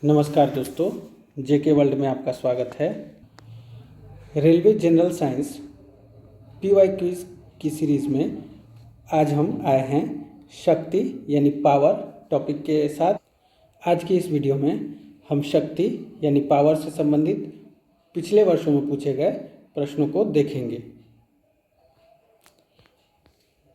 नमस्कार दोस्तों, जेके वर्ल्ड में आपका स्वागत है। Railway general science PY quiz की सीरीज़ में आज हम आए हैं शक्ति यानी पावर टॉपिक के साथ। आज की इस वीडियो में हम शक्ति यानी पावर से संबंधित पिछले वर्षों में पूछे गए प्रश्नों को देखेंगे।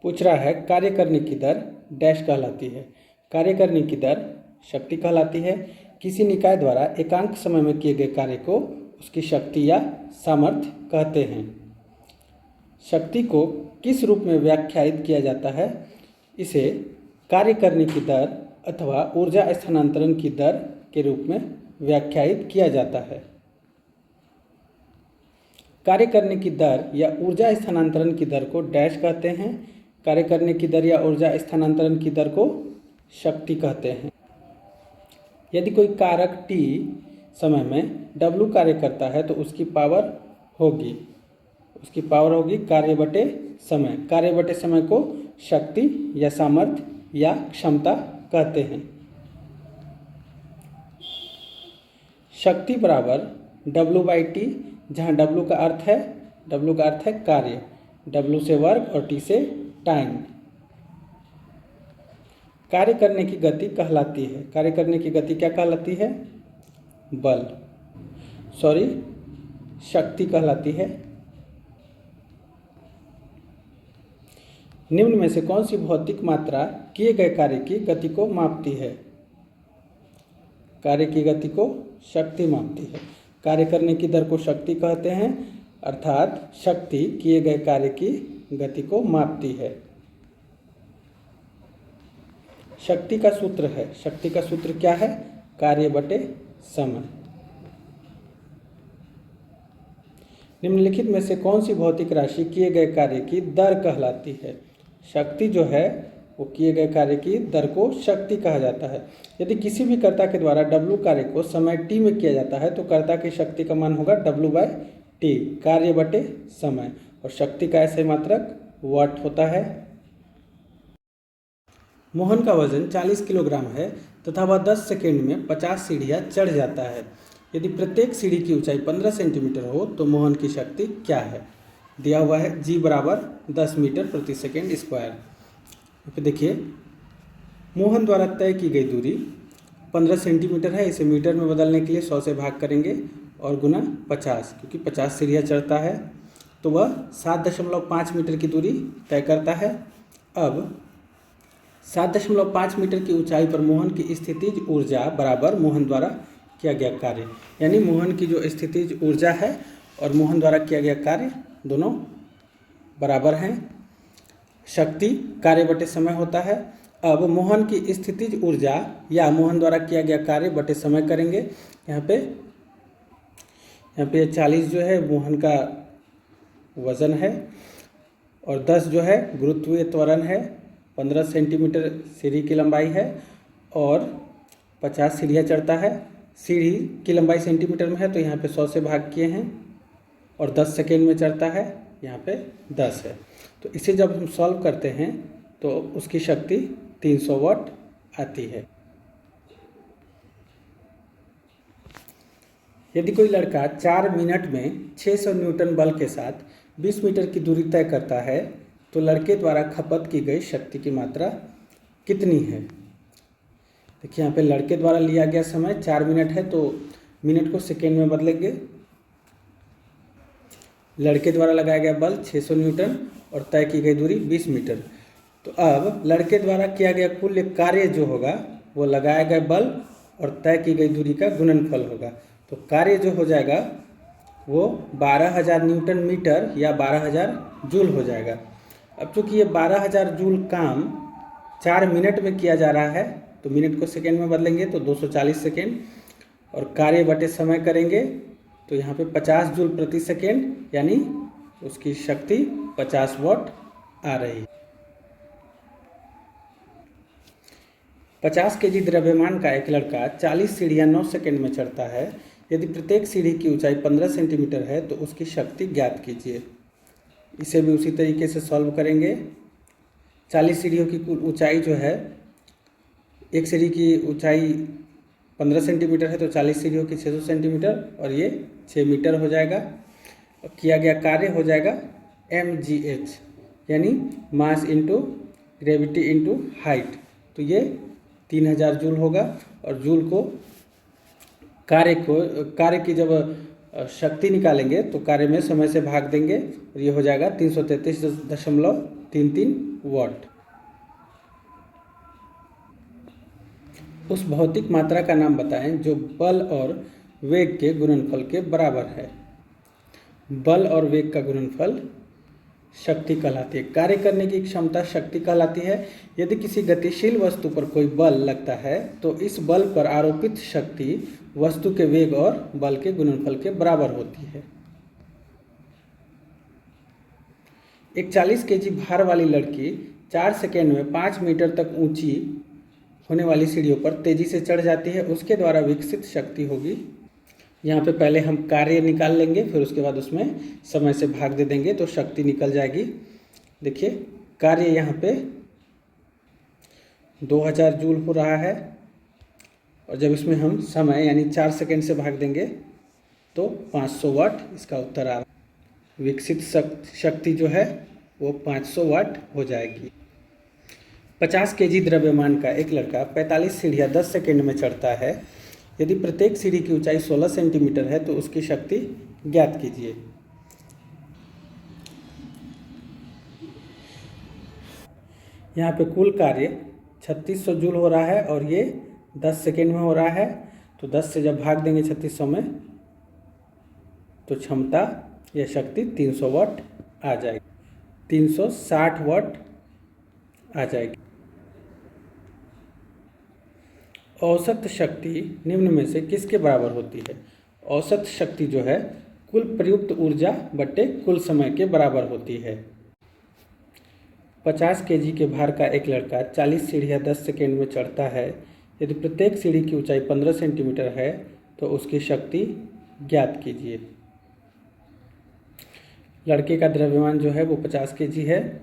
पूछ रहा है, कार्य करने की दर डैश कहलाती है। कार्य करने की दर शक्ति कहलाती है। किसी निकाय द्वारा एकांक समय में किए गए कार्य को उसकी शक्ति या सामर्थ्य कहते हैं। शक्ति को किस रूप में व्याख्यायित किया जाता है? इसे कार्य करने की दर अथवा ऊर्जा स्थानांतरण की दर के रूप में व्याख्यायित किया जाता है। कार्य करने की दर या ऊर्जा स्थानांतरण की दर को डैश कहते हैं। कार्य करने की दर या ऊर्जा स्थानांतरण की दर को शक्ति कहते हैं। यदि कोई कारक T समय में W कार्य करता है तो उसकी पावर होगी कार्य बटे समय। कार्य बटे समय को शक्ति या सामर्थ्य या क्षमता कहते हैं। शक्ति बराबर W/T, जहाँ W का अर्थ है कार्य, W से वर्क और T से टाइम। कार्य करने की गति कहलाती है। कार्य करने की गति क्या कहलाती है? शक्ति कहलाती है। निम्न में से कौन सी भौतिक मात्रा किए गए कार्य की गति को मापती है? कार्य की गति को शक्ति मापती है। कार्य करने की दर को शक्ति कहते हैं, अर्थात शक्ति किए गए कार्य की गति को मापती है। शक्ति का सूत्र क्या है? कार्य बटे समय। निम्नलिखित में से कौन सी भौतिक राशि किए गए कार्य की दर कहलाती है? शक्ति जो है वो किए गए कार्य की दर को शक्ति कहा जाता है। यदि किसी भी कर्ता के द्वारा W कार्य को समय T में किया जाता है तो कर्ता की शक्ति का मान होगा W/T, कार्य बटे समय, और शक्ति का ऐसे मात्रक वाट होता है। मोहन का वजन 40 किलोग्राम है तथा वह 10 सेकेंड में 50 सीढ़ियाँ चढ़ जाता है। यदि प्रत्येक सीढ़ी की ऊंचाई 15 सेंटीमीटर हो तो मोहन की शक्ति क्या है? दिया हुआ है G बराबर 10 मीटर प्रति सेकेंड स्क्वायर। तो देखिए, मोहन द्वारा तय की गई दूरी 15 सेंटीमीटर है। इसे मीटर में बदलने के लिए 100 से भाग करेंगे और गुना 50, क्योंकि 50 सीढ़ियाँ चढ़ता है तो वह 7.5 मीटर की दूरी तय करता है। अब 7.5 मीटर की ऊंचाई पर मोहन की स्थितिज ऊर्जा बराबर मोहन द्वारा किया गया कार्य, यानी मोहन की जो स्थितिज ऊर्जा है और मोहन द्वारा किया गया कार्य दोनों बराबर हैं। शक्ति कार्य बटे समय होता है। अब मोहन की स्थितिज ऊर्जा या मोहन द्वारा किया गया कार्य बटे समय करेंगे। यहाँ पे 40 जो है मोहन का वजन है और 10 जो है गुरुत्वीय त्वरण है, 15 सेंटीमीटर सीढ़ी की लंबाई है और 50 सीढ़ियाँ चढ़ता है। सीढ़ी की लंबाई सेंटीमीटर में है तो यहाँ पे 100 से भाग किए हैं और 10 सेकेंड में चढ़ता है, यहाँ पे 10 है। तो इसे जब हम सॉल्व करते हैं तो उसकी शक्ति 300 वाट आती है। यदि कोई लड़का 4 मिनट में 600 न्यूटन बल के साथ 20 मीटर की दूरी तय करता है तो लड़के द्वारा खपत की गई शक्ति की मात्रा कितनी है? देखिए, यहाँ पे लड़के द्वारा लिया गया समय 4 मिनट है तो मिनट को सेकेंड में बदलेंगे। लड़के द्वारा लगाया गया बल 600 न्यूटन और तय की गई दूरी 20 मीटर। तो अब लड़के द्वारा किया गया कुल कार्य जो होगा वो लगाया गया बल और तय की गई दूरी का गुणनफल होगा। तो कार्य जो हो जाएगा वो 12,000 न्यूटन मीटर या 12,000 जूल हो जाएगा। अब चूँकि ये 12,000 जूल काम 4 मिनट में किया जा रहा है तो मिनट को सेकेंड में बदलेंगे तो 240 सेकेंड और कार्य बटे समय करेंगे तो यहाँ पे 50 जूल प्रति सेकेंड, यानी उसकी शक्ति 50 वाट आ रही है। 50 केजी द्रव्यमान का एक लड़का 40 सीढ़ियाँ 9 सेकेंड में चढ़ता है। यदि प्रत्येक सीढ़ी की ऊंचाई 15 सेंटीमीटर है तो उसकी शक्ति ज्ञात कीजिए। इसे भी उसी तरीके से सॉल्व करेंगे। 40 सीढ़ियों की कुल ऊंचाई जो है, एक सीढ़ी की ऊंचाई 15 सेंटीमीटर है तो 40 सीढ़ी होगी 600 सेंटीमीटर, और ये 6 मीटर हो जाएगा। किया गया कार्य हो जाएगा mgh, यानी mass into gravity into height, तो ये 3000 जूल होगा। और जूल को कार्य की जब शक्ति निकालेंगे तो कार्य में समय से भाग देंगे, और ये हो जाएगा 333.33 वाट। उस भौतिक मात्रा का नाम बताएं जो बल और वेग के गुणनफल के बराबर है। बल और वेग का गुणनफल शक्ति कहलाती है। कार्य करने की क्षमता शक्ति कहलाती है। यदि किसी गतिशील वस्तु पर कोई बल लगता है तो इस बल पर आरोपित शक्ति वस्तु के वेग और बल के गुणनफल के बराबर होती है। एक 40 केजी भार वाली लड़की 4 सेकेंड में 5 मीटर तक ऊंची होने वाली सीढ़ियों पर तेजी से चढ़ जाती है। उसके द्वारा विकसित शक्ति होगी। यहाँ पे पहले हम कार्य निकाल लेंगे, फिर उसके बाद उसमें समय से भाग दे देंगे तो शक्ति निकल जाएगी। देखिए कार्य यहाँ पे 2000 जूल हो रहा है, और जब इसमें हम समय यानी 4 सेकेंड से भाग देंगे तो 500 वाट इसका उत्तर आ रहा है। विकसित शक्ति जो है वो 500 वाट हो जाएगी। 50 केजी द्रव्यमान का एक लड़का 45 सीढ़ियाँ 10 सेकेंड में चढ़ता है। यदि प्रत्येक सीढ़ी की ऊंचाई 16 सेंटीमीटर है तो उसकी शक्ति ज्ञात कीजिए। यहाँ पे कुल कार्य 3600 जूल हो रहा है और ये 10 सेकेंड में हो रहा है, तो 10 से जब भाग देंगे 3600 में तो क्षमता या शक्ति 300 वाट आ जाएगी, 360 वाट आ जाएगी। औसत शक्ति निम्न में से किसके बराबर होती है? औसत शक्ति जो है कुल प्रयुक्त ऊर्जा बट्टे कुल समय के बराबर होती है। 50 केजी के भार का एक लड़का 40 सीढ़ियाँ 10 सेकेंड में चढ़ता है। यदि प्रत्येक सीढ़ी की ऊंचाई 15 सेंटीमीटर है तो उसकी शक्ति ज्ञात कीजिए। लड़के का द्रव्यमान जो है वो 50 केजी है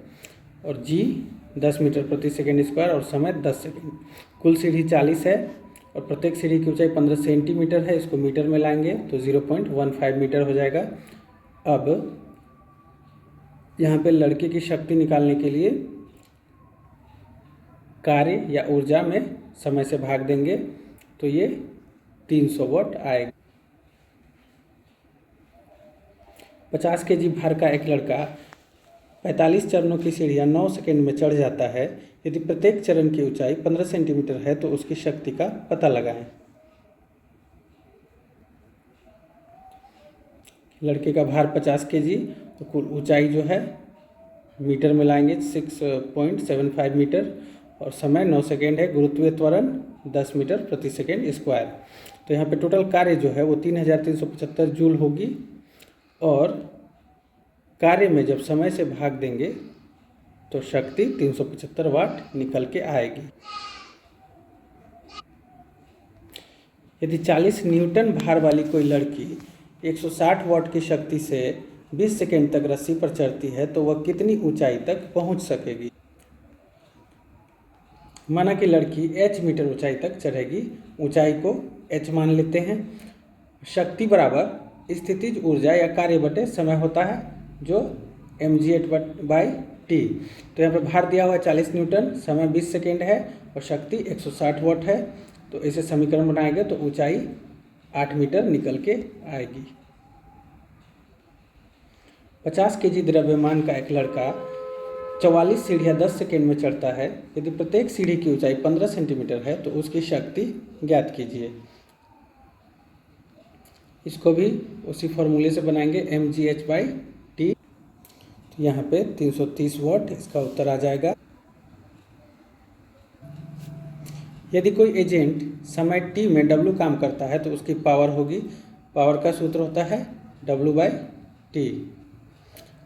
और जी 10 मीटर प्रति सेकेंड स्क्वायर और समय 10 सेकेंड। कुल सीढ़ी 40 है और प्रत्येक सीढ़ी की ऊंचाई 15 सेंटीमीटर है। इसको मीटर में लाएंगे तो 0.15 मीटर हो जाएगा। अब यहाँ पे लड़के की शक्ति निकालने के लिए कार्य या ऊर्जा में समय से भाग देंगे तो ये 300 वाट आएगा। 50 केजी भार का एक लड़का 45 चरणों की सीढ़ियाँ 9 सेकेंड में चढ़ जाता है। यदि प्रत्येक चरण की ऊंचाई 15 सेंटीमीटर है तो उसकी शक्ति का पता लगाएं। लड़के का भार 50 केजी तो कुल ऊंचाई जो है मीटर में लाएंगे 6.75 मीटर और समय 9 सेकेंड है। गुरुत्वीय त्वरण 10 मीटर प्रति सेकेंड स्क्वायर। तो यहाँ पे टोटल कार्य जो है वो 3375 जूल होगी और कार्य में जब समय से भाग देंगे तो शक्ति 375 वाट निकल के आएगी। यदि 40 न्यूटन भार वाली कोई लड़की 160 वाट की शक्ति से 20 सेकेंड तक रस्सी पर चढ़ती है तो वह कितनी ऊंचाई तक पहुंच सकेगी? माना कि लड़की h मीटर ऊंचाई तक चढ़ेगी। ऊंचाई को h मान लेते हैं। शक्ति बराबर स्थितिज ऊर्जा या कार्य बटे समय होता है जो mgh/t। तो यहाँ पे भार दिया हुआ है 40 न्यूटन, समय 20 सेकेंड है और शक्ति 160 वाट है। तो ऐसे समीकरण बनाएंगे तो ऊंचाई 8 मीटर निकल के आएगी। 50 केजी द्रव्यमान का एक लड़का 44 सीढ़ियाँ 10 सेकेंड में चढ़ता है। यदि प्रत्येक सीढ़ी की ऊंचाई 15 सेंटीमीटर है तो उसकी शक्ति ज्ञात कीजिए। इसको भी उसी फॉर्मूले से बनाएंगे mgh/t। तो यहाँ पे 330 वाट इसका उत्तर आ जाएगा। यदि कोई एजेंट समय t में W काम करता है तो उसकी पावर होगी, पावर का सूत्र होता है W/t,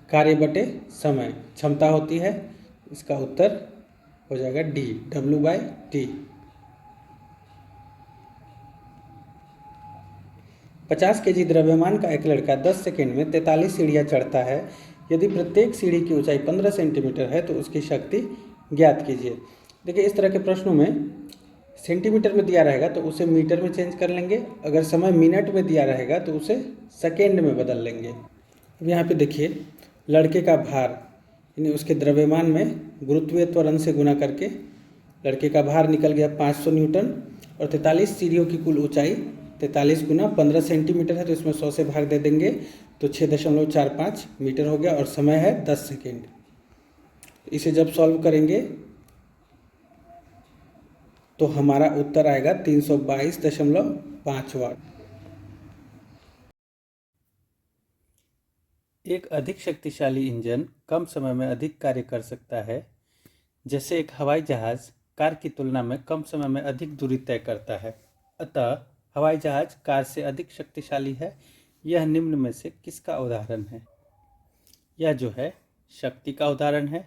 कार्य बटे समय। क्षमता होती है, इसका उत्तर हो जाएगा D, W/t। 50 केजी द्रव्यमान का एक लड़का 10 सेकेंड में 43 सीढ़ियाँ चढ़ता है। यदि प्रत्येक सीढ़ी की ऊंचाई 15 सेंटीमीटर है तो उसकी शक्ति ज्ञात कीजिए। देखिए इस तरह के प्रश्नों में सेंटीमीटर में दिया रहेगा तो उसे मीटर में चेंज कर लेंगे, अगर समय मिनट में दिया रहेगा तो उसे सेकेंड में बदल लेंगे। अब यहाँ पे देखिए, लड़के का भार यानी उसके द्रव्यमान में गुरुत्वीय त्वरण से गुना करके लड़के का भार निकल गया 500 न्यूटन, और 43 सीढ़ियों की कुल ऊंचाई 43 गुना 15 सेंटीमीटर है, तो इसमें 100 से भाग दे देंगे तो 6.45 मीटर हो गया, और समय है 10 सेकेंड। इसे जब सॉल्व करेंगे तो हमारा उत्तर आएगा 322.5 वाट। एक अधिक शक्तिशाली इंजन कम समय में अधिक कार्य कर सकता है। जैसे एक हवाई जहाज कार की तुलना में कम समय में अधिक दूरी तय करता है, अतः हवाई जहाज कार से अधिक शक्तिशाली है। यह निम्न में से किसका उदाहरण है? यह जो है शक्ति का उदाहरण है।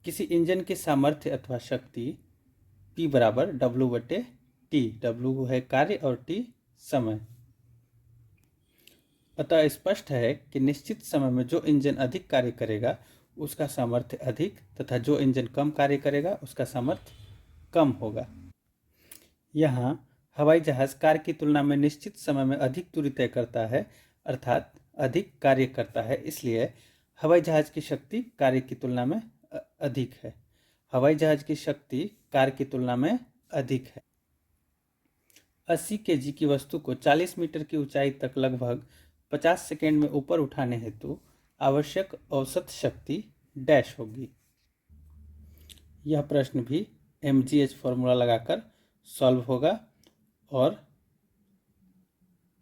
किसी इंजन की सामर्थ्य अथवा शक्ति P बराबर W/T। W है कार्य और T समय। अतः स्पष्ट है कि निश्चित समय में जो इंजन अधिक कार्य करेगा उसका सामर्थ्य अधिक, तथा जो इंजन कम कार्य करेगा उसका सामर्थ्य कम होगा। यहाँ हवाई जहाज कार की तुलना में निश्चित समय में अधिक दूरी तय करता है, अर्थात अधिक कार्य करता है, इसलिए हवाई जहाज की शक्ति कार्य की तुलना में अधिक है। हवाई जहाज की शक्ति कार की तुलना में अधिक है। 80 kg की वस्तु को 40 मीटर की ऊंचाई तक लगभग 50 सेकेंड में ऊपर उठाने हेतु आवश्यक औसत शक्ति डैश होगी। यह प्रश्न भी mgh फॉर्मूला लगाकर सॉल्व होगा, और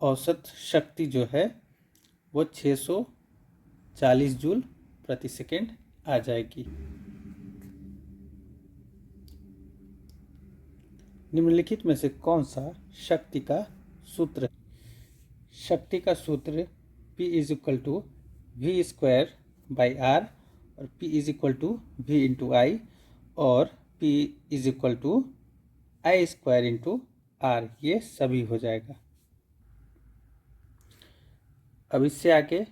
औसत शक्ति जो है वो 640 जूल प्रति सेकेंड आ जाएगी। निम्नलिखित में से कौन सा शक्ति का सूत्र है? शक्ति का सूत्र P = V²/R और P = V/I और P = I²/R, ये सभी हो जाएगा। अब इससे आगे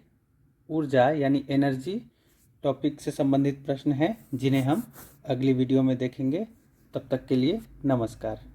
ऊर्जा यानी एनर्जी टॉपिक से संबंधित प्रश्न हैं, जिन्हें हम अगली वीडियो में देखेंगे। तब तक के लिए नमस्कार।